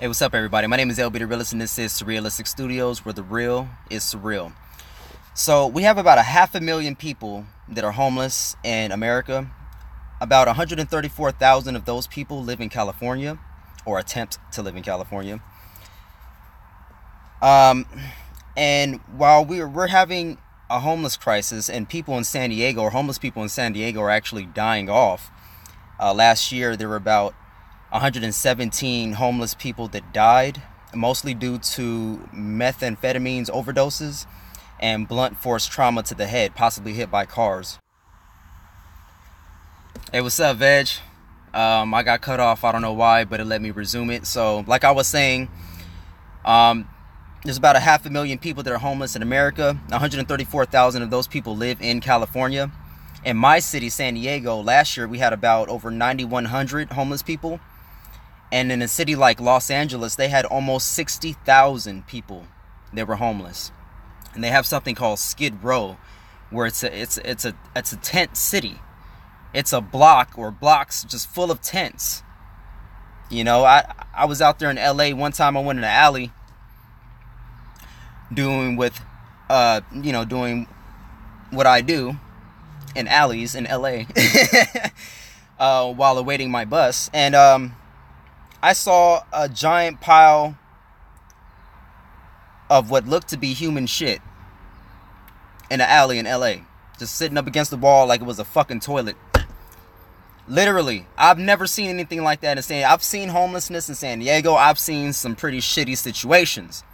Hey, what's up, everybody? My name is LB the Realist, and this is Surrealistic Studios, where the real is surreal. So we have about 500,000 people that are homeless in America. About 134,000 of those people live in California, or attempt to live in California. And while we're having a homeless crisis, and people in San Diego, or homeless people in San Diego, are actually dying off. Last year, there were about 117 homeless people that died, mostly due to methamphetamines overdoses and blunt force trauma to the head, possibly hit by cars. Hey, what's up, Veg? I got cut off. I don't know why, but it let me resume it. So, like I was saying, there's about 500,000 people that are homeless in America. 134,000 of those people live in California. In my city, San Diego, last year we had about over 9,100 homeless people. And in a city like Los Angeles, they had almost 60,000 people that were homeless. And they have something called Skid Row, where it's a tent city. It's a block or blocks just full of tents. You know, I was out there in LA one time. I went in an alley doing what I do in alleys in LA while awaiting my bus, and I saw a giant pile of what looked to be human shit in an alley in LA, just sitting up against the wall like it was a fucking toilet. Literally, I've never seen anything like that in San Diego. I've seen homelessness in San Diego. I've seen some pretty shitty situations,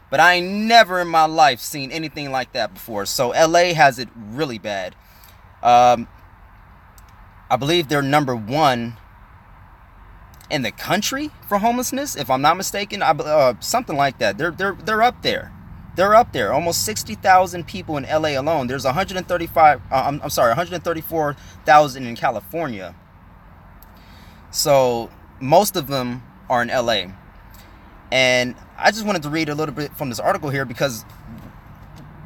but I ain't never in my life seen anything like that before. So LA has it really bad. I believe they're number one in the country for homelessness, if I'm not mistaken. Something like that. They're up there. They're up there. Almost 60,000 people in LA alone. There's 134,000 in California. So most of them are in LA. And I just wanted to read a little bit from this article here, because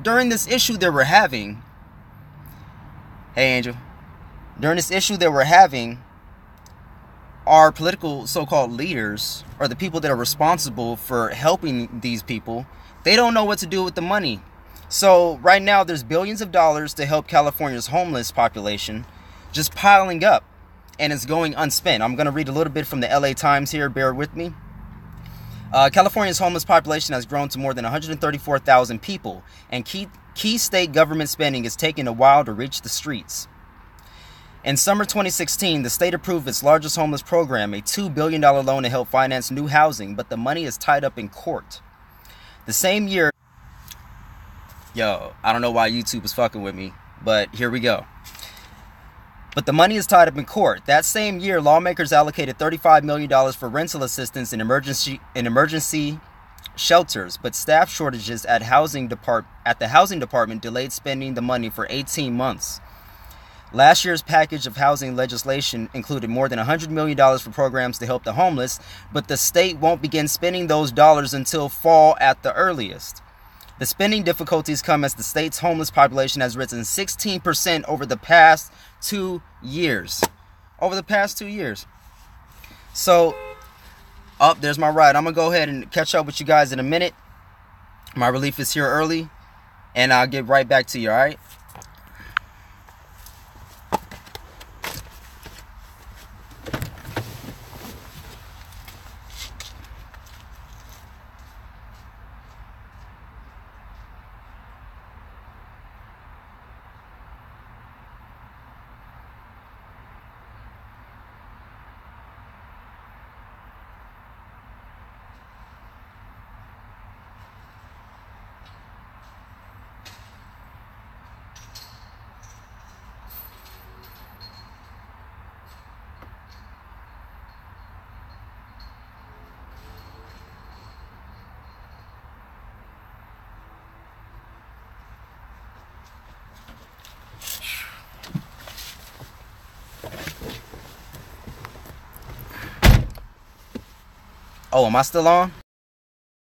during this issue that we're having, hey Angel, during this issue that we're having, our political so-called leaders, or the people that are responsible for helping these people, they don't know what to do with the money. So right now there's billions of dollars to help California's homeless population just piling up, and it's going unspent. I'm going to read a little bit from the LA Times here, bear with me. California's homeless population has grown to more than 134,000 people, and key state government spending is taking a while to reach the streets. In summer 2016, the state approved its largest homeless program, a $2 billion loan to help finance new housing, but the money is tied up in court. The same year... Yo, I don't know why YouTube is fucking with me, but here we go. But the money is tied up in court. That same year, lawmakers allocated $35 million for rental assistance in emergency shelters, but staff shortages at the housing department delayed spending the money for 18 months. Last year's package of housing legislation included more than $100 million for programs to help the homeless, but the state won't begin spending those dollars until fall at the earliest. The spending difficulties come as the state's homeless population has risen 16% over the past 2 years. So, there's my ride. I'm going to go ahead and catch up with you guys in a minute. My relief is here early, and I'll get right back to you, all right? Oh, am I still on?